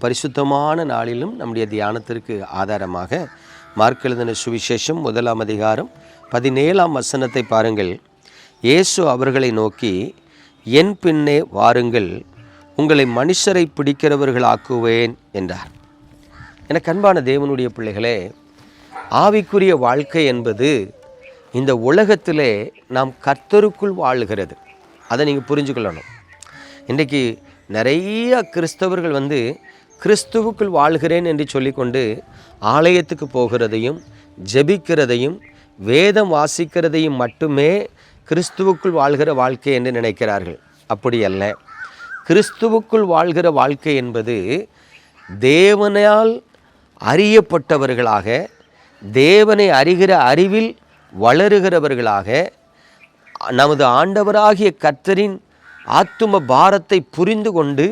பரிசுத்தமான நாளிலும் நம்முடைய தியானத்திற்கு ஆதாரமாக மார்க் எழுதின சுவிசேஷம் 1 அதிகாரம் 17 வசனத்தை பாருங்கள். இயேசு அவர்களை நோக்கி, என் பின்னே வாருங்கள், உங்களை மனுஷரை பிடிக்கிறவர்களாக்குவேன் என்றார். எனக்கு அன்பான தேவனுடைய பிள்ளைகளே, ஆவிக்குரிய வாழ்க்கை என்பது இந்த உலகத்திலே நாம் கர்த்தருக்குள் வாழுகிறது. அதை நீங்கள் புரிஞ்சுக்கொள்ளணும். இன்றைக்கு நிறைய கிறிஸ்தவர்கள் கிறிஸ்துவுக்குள் வாழ்கிறேன் என்று சொல்லிக்கொண்டு ஆலயத்துக்கு போகிறதையும் ஜெபிக்கிறதையும் வேதம் வாசிக்கிறதையும் மட்டுமே கிறிஸ்துவுக்குள் வாழ்கிற வாழ்க்கை என்று நினைக்கிறார்கள். அப்படி அல்ல. கிறிஸ்துவுக்குள் வாழ்கிற வாழ்க்கை என்பது தேவனால் அறியப்பட்டவர்களாக, தேவனை அறிகிற அறிவில் வளருகிறவர்களாக, நமது ஆண்டவராகிய கர்த்தரின் ஆத்தும பாரத்தை புரிந்து கொண்டு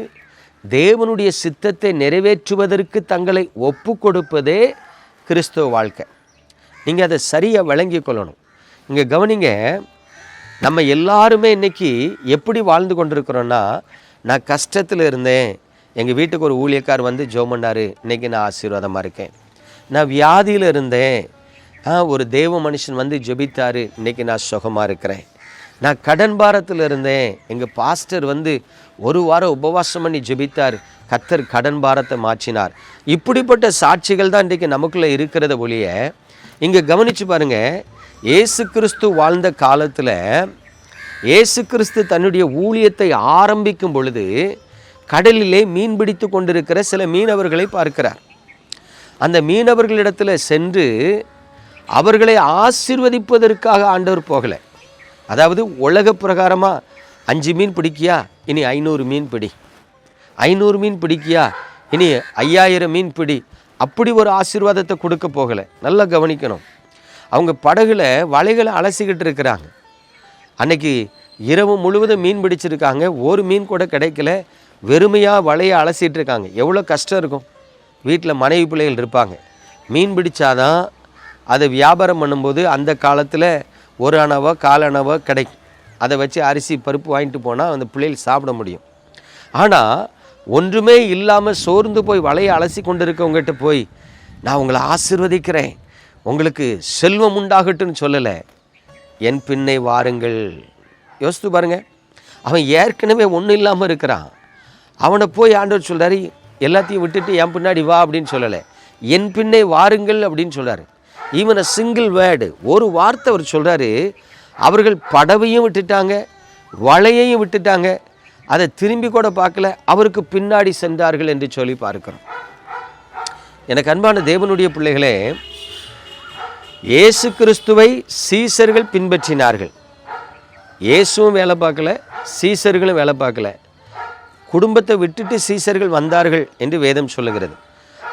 தேவனுடைய சித்தத்தை நிறைவேற்றுவதற்கு தங்களை ஒப்பு கொடுப்பதே கிறிஸ்தவ வாழ்க்கை. நீங்கள் அதை சரியாக விளங்கி கொள்ளணும். இங்கே கவனிங்க, நம்ம எல்லாருமே இன்றைக்கி எப்படி வாழ்ந்து கொண்டிருக்கிறோன்னா, நான் கஷ்டத்தில் இருந்தேன், எங்கள் வீட்டுக்கு ஒரு ஊழியக்கார் ஜெபம் பண்ணார், இன்றைக்கி நான் ஆசீர்வாதமாக இருக்கேன். நான் வியாதியில் இருந்தேன், ஒரு தேவ மனுஷன் ஜெபித்தார், இன்றைக்கி நான் சுகமாக இருக்கிறேன். நான் கடன் பாரத்தில் இருந்தேன், எங்கள் பாஸ்டர் ஒரு வாரம் உபவாசம் பண்ணி ஜெபித்தார், கர்த்தர் கடன் பாரத்தை மாற்றினார். இப்படிப்பட்ட சாட்சிகள் தான் இன்றைக்கு நமக்குள்ளே இருக்கிறத ஒழிய, இங்கே கவனித்து பாருங்கள், இயேசு கிறிஸ்து வாழ்ந்த காலத்தில் இயேசு கிறிஸ்து தன்னுடைய ஊழியத்தை ஆரம்பிக்கும் பொழுது கடலிலே மீன் பிடித்து கொண்டிருக்கிற சில மீனவர்களை பார்க்கிறார். அந்த மீனவர்களிடத்தில் சென்று அவர்களை ஆசீர்வதிப்பதற்காக ஆண்டவர் போகலை. அதாவது உலக பிரகாரமாக 5 மீன் பிடிக்கியா, இனி 500 மீன் பிடி, 500 மீன் பிடிக்கியா, இனி 5000 மீன் பிடி, அப்படி ஒரு ஆசீர்வாதத்தை கொடுக்க போகலை. நல்லா கவனிக்கணும். அவங்க படகுல வலைகளை அலசிக்கிட்டு இருக்கிறாங்க. அன்னைக்கு இரவு முழுவதும் மீன் பிடிச்சிருக்காங்க, ஒரு மீன் கூட கிடைக்கல, வெறுமையாக வலையை அலசிட்டு இருக்காங்க. எவ்வளோ கஷ்டம் இருக்கும். வீட்டில் மனைவி பிள்ளைகள் இருப்பாங்க. மீன் பிடிச்சாதான் அதை வியாபாரம் பண்ணும்போது அந்த காலத்தில் 1 அணவோ 4 அணவோ கிடைக்கும். அதை வச்சு அரிசி பருப்பு வாங்கிட்டு போனால் அந்த பிள்ளைகள் சாப்பிட முடியும். ஆனால் ஒன்றுமே இல்லாமல் சோர்ந்து போய் வலையை அலசி கொண்டு இருக்கவங்ககிட்ட போய், நான் உங்களை ஆசீர்வதிக்கிறேன், உங்களுக்கு செல்வம் உண்டாகட்டும்னு சொல்லலை, என் பின்னே வாருங்கள். யோசித்து பாருங்கள், அவன் ஏற்கனவே ஒன்றும் இல்லாமல் இருக்கிறான். அவனை போய் ஆண்டவர் சொல்கிறாரு, எல்லாத்தையும் விட்டுட்டு என் பின்னாடி வா அப்படின்னு சொல்லலை, என் பின்னே வாருங்கள் அப்படின்னு சொல்கிறாரு. ஈவன் அ சிங்கிள் வேர்டு, ஒரு வார்த்தை அவர் சொல்கிறாரு. அவர்கள் படவையும் விட்டுட்டாங்க, வலையையும் விட்டுட்டாங்க, அதை திரும்பி கூட பார்க்கல, அவருக்கு பின்னாடி சென்றார்கள் என்று சொல்லி பார்க்கிறோம். எனக்கு அன்பான தேவனுடைய பிள்ளைகளே, இயேசு கிறிஸ்துவை சீசர்கள் பின்பற்றினார்கள். இயேசுவும் வேலை பார்க்கல, சீசர்களும் வேலை பார்க்கல. குடும்பத்தை விட்டுட்டு சீசர்கள் வந்தார்கள் என்று வேதம் சொல்லுகிறது.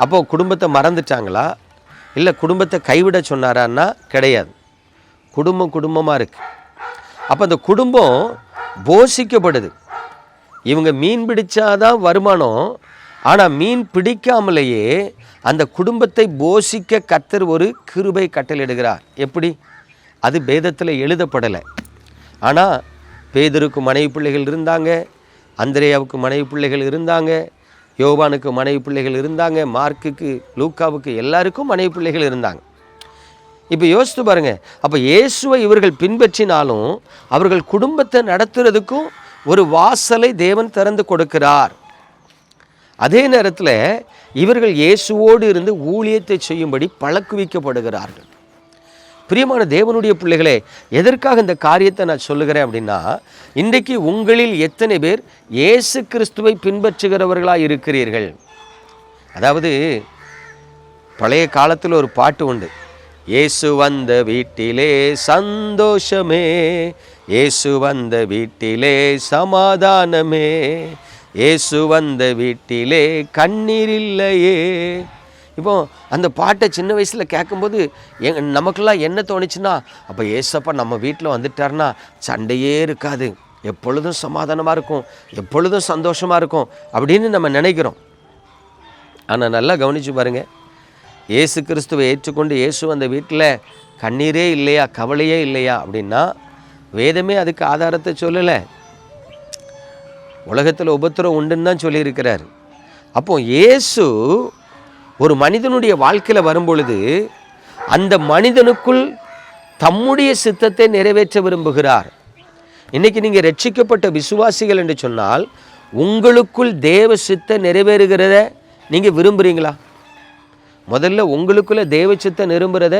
அப்போது குடும்பத்தை மறந்துட்டாங்களா, இல்லை குடும்பத்தை கைவிட சொன்னாரான்னா கிடையாது. குடும்பமாக இருக்குது. அப்போ அந்த குடும்பம் போஷிக்கப்படுது. இவங்க மீன் பிடிச்சாதான் வருமானம். ஆனால் மீன் பிடிக்காமலேயே அந்த குடும்பத்தை போஷிக்க கர்த்தர் ஒரு கிருபை கட்டளையிடுகிறார். எப்படி? அது வேதத்தில் எழுதப்படலை. ஆனால் பேதுருக்கு மனைவி பிள்ளைகள் இருந்தாங்க, அந்திரேயாவுக்கு மனைவி பிள்ளைகள் இருந்தாங்க, யோவானுக்கு மனைவி பிள்ளைகள் இருந்தாங்க, மார்க்குக்கு, லூக்காவுக்கு, எல்லாருக்கும் மனைவி பிள்ளைகள் இருந்தாங்க. இப்போ யோசித்து பாருங்கள். அப்போ இயேசுவை இவர்கள் பின்பற்றினாலும் அவர்கள் குடும்பத்தை நடத்துறதுக்கும் ஒரு வாசலை தேவன் திறந்து கொடுக்கிறார். அதே நேரத்தில் இவர்கள் இயேசுவோடு இருந்து ஊழியத்தை செய்யும்படி பழக்குவிக்கப்படுகிறார்கள். பிரியமான தேவனுடைய பிள்ளைகளே, எதற்காக இந்த காரியத்தை நான் சொல்லுகிறேன் அப்படின்னா, இன்றைக்கு உங்களில் எத்தனை பேர் இயேசு கிறிஸ்துவை பின்பற்றுகிறவர்களாக இருக்கிறீர்கள்? அதாவது பழைய காலத்தில் ஒரு பாட்டு உண்டு, இயேசு வந்த வீட்டிலே சந்தோஷமே, இயேசு வந்த வீட்டிலே சமாதானமே, இயேசு வந்த வீட்டிலே கண்ணீர் இல்லையே. இப்போ அந்த பாட்டை சின்ன வயசில் கேட்கும்போது நமக்கெல்லாம் என்ன தோணுச்சுன்னா, அப்போ ஏசப்பா நம்ம வீட்டில் வந்துட்டார்னா சண்டையே இருக்காது, எப்பொழுதும் சமாதானமாக இருக்கும், எப்பொழுதும் சந்தோஷமாக இருக்கும் அப்படின்னு நம்ம நினைக்கிறோம். ஆனால் நல்லா கவனித்து பாருங்கள், இயேசு கிறிஸ்துவை ஏற்றுக்கொண்டு இயேசு அந்த வீட்டில் கண்ணீரே இல்லையா, கவலையே இல்லையா அப்படின்னா வேதமே அதுக்கு ஆதாரத்தை சொல்லலை. உலகத்தில் உபத்திரம் உண்டுன்னு தான் சொல்லியிருக்கிறார். அப்போ இயேசு ஒரு மனிதனுடைய வாழ்க்கையில் வரும்பொழுது அந்த மனிதனுக்குள் தம்முடைய சித்தத்தை நிறைவேற்ற விரும்புகிறார். இன்னைக்கு நீங்கள் ரட்சிக்கப்பட்ட விசுவாசிகள் என்று சொன்னால் உங்களுக்குள் தேவ சித்தம் நிறைவேறுகிறத நீங்கள் விரும்புகிறீங்களா? முதல்ல உங்களுக்குள்ள தேவ சித்தம் நிரம்புறத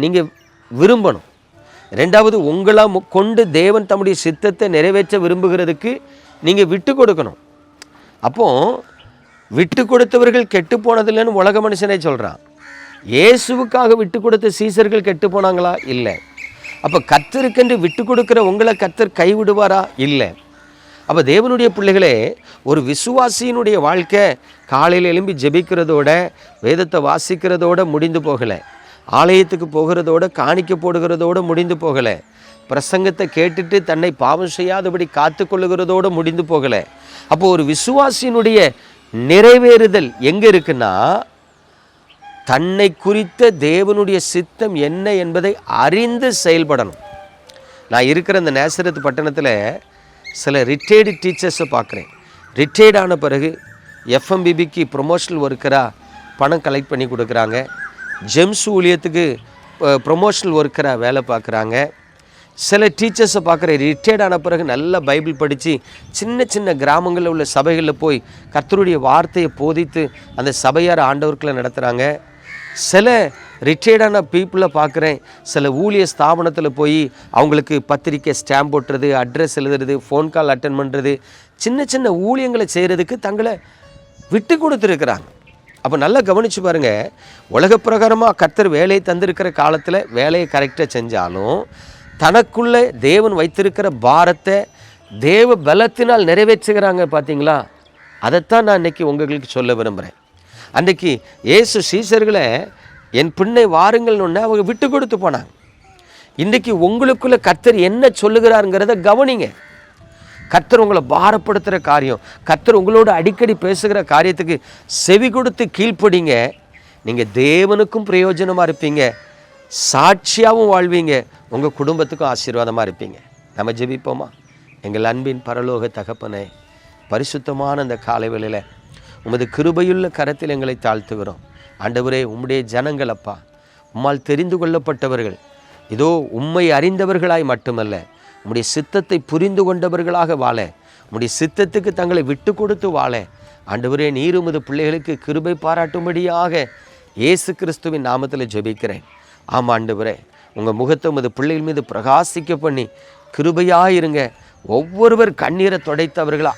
நீங்கள் விரும்பணும். ரெண்டாவது, உங்களா கொண்டு தேவன் தம்முடைய சித்தத்தை நிறைவேற்ற விரும்புகிறதுக்கு நீங்கள் விட்டு கொடுக்கணும். அப்போ விட்டு கொடுத்தவர்கள் கெட்டு போனதில்லைன்னு உலக மனுஷனே சொல்கிறான். இயேசுவுக்காக விட்டு கொடுத்த சீசர்கள் கெட்டு போனாங்களா? இல்லை. அப்போ கர்த்தருக்கென்று விட்டு கொடுக்குற உங்களை கர்த்தர் கைவிடுவாரா? இல்லை. அப்போ தேவனுடைய பிள்ளைகளே, ஒரு விசுவாசியினுடைய வாழ்க்கை காலையில் எழும்பி ஜெபிக்கிறதோட வேதத்தை வாசிக்கிறதோட முடிந்து போகலை. ஆலயத்துக்கு போகிறதோட காணிக்க போடுகிறதோடு முடிந்து போகலை. பிரசங்கத்தை கேட்டுட்டு தன்னை பாவம் செய்யாதபடி காத்து கொள்ளுகிறதோடு முடிந்து போகலை. அப்போ ஒரு விசுவாசியினுடைய நிறைவேறுதல் எங்கே இருக்குன்னா, தன்னை குறித்த தேவனுடைய சித்தம் என்ன என்பதை அறிந்து செயல்படணும். நான் இருக்கிற இந்த நேசரத்து பட்டணத்தில் சில ரிட்டையர்டு டீச்சர்ஸை பார்க்குறேன். ரிட்டையர்ட் ஆன பிறகு எஃப்எம்பிபிக்கு ப்ரொமோஷனல் ஒர்க்கராக பணம் கலெக்ட் பண்ணி கொடுக்குறாங்க. ஜெம்ஸ் ஊழியத்துக்கு ப்ரொமோஷனல் ஒர்க்கராக வேலை பார்க்குறாங்க. சில டீச்சர்ஸை பார்க்குற ரிட்டையர்ட் ஆன பிறகு நல்லா பைபிள் படித்து சின்ன சின்ன கிராமங்களில் உள்ள சபைகளில் போய் கர்த்தருடைய வார்த்தையை போதித்து அந்த சபையார் ஆண்டவர்களை நடத்துகிறாங்க. சில ரிட்டையர்டான பீப்புளை பார்க்குறேன், சில ஊழிய ஸ்தாபனத்தில் போய் அவங்களுக்கு பத்திரிக்கை ஸ்டாம்ப் போட்டுறது, அட்ரஸ் எழுதுறது, ஃபோன் கால் அட்டன் பண்ணுறது, சின்ன சின்ன ஊழியங்களை செய்கிறதுக்கு தங்களை விட்டு கொடுத்துருக்குறாங்க. அப்போ நல்லா கவனித்து பாருங்கள், உலக பிரகாரமாக கர்த்தர் வேலையை தந்திருக்கிற காலத்தில் வேலையை கரெக்டாக செஞ்சாலும் தனக்குள்ளே தேவன் வைத்திருக்கிற பாரத்தை தேவ பலத்தினால் நிறைவேற்றுகிறாங்க. பார்த்தீங்களா? அதைத்தான் நான் இன்றைக்கி உங்களுக்கு சொல்ல விரும்புகிறேன். அன்றைக்கி இயேசு சீசர்களை என் பின்னை வாருங்கள்னு அவங்க விட்டு கொடுத்து போனாங்க. இன்றைக்கி உங்களுக்குள்ளே கர்த்தர் என்ன சொல்லுகிறாருங்கிறத கவனிங்க. கர்த்தர் உங்களை பாரப்படுத்துகிற காரியம், கர்த்தர் உங்களோட அடிக்கடி பேசுகிற காரியத்துக்கு செவி கொடுத்து கீழ்ப்படிங்க. நீங்கள் தேவனுக்கும் பிரயோஜனமாக இருப்பீங்க, சாட்சியாகவும் வாழ்வீங்க, உங்கள் குடும்பத்துக்கும் ஆசீர்வாதமாக இருப்பீங்க. நம்ம ஜெபிப்போமா? எங்கள் அன்பின் பரலோக தகப்பனே, பரிசுத்தமான அந்த காலை வேளையில் உமது கிருபையுள்ள கரத்தில் எங்களை தாழ்த்துகிறோம். ஆண்டவரே, உம்முடைய ஜனங்கள் அப்பா, உம்மால் தெரிந்து கொள்ளப்பட்டவர்கள், இதோ உம்மை அறிந்தவர்களாய் மட்டுமல்ல, உம்முடைய சித்தத்தை புரிந்து கொண்டவர்களாக வாழ, உம்முடைய சித்தத்துக்கு தங்களை விட்டு கொடுத்து வாழ ஆண்டவரே, நீர் உமது பிள்ளைகளுக்கு கிருபை பாராட்டும்படியாக இயேசு கிறிஸ்துவின் நாமத்தில் ஜெபிக்கிறேன். ஆமாம் ஆண்டவரே, உங்கள் முகத்தை உமது பிள்ளைகள் மீது பிரகாசிக்க பண்ணி கிருபையாயிருங்க. ஒவ்வொருவர் கண்ணீரை துடைத்தவர்களை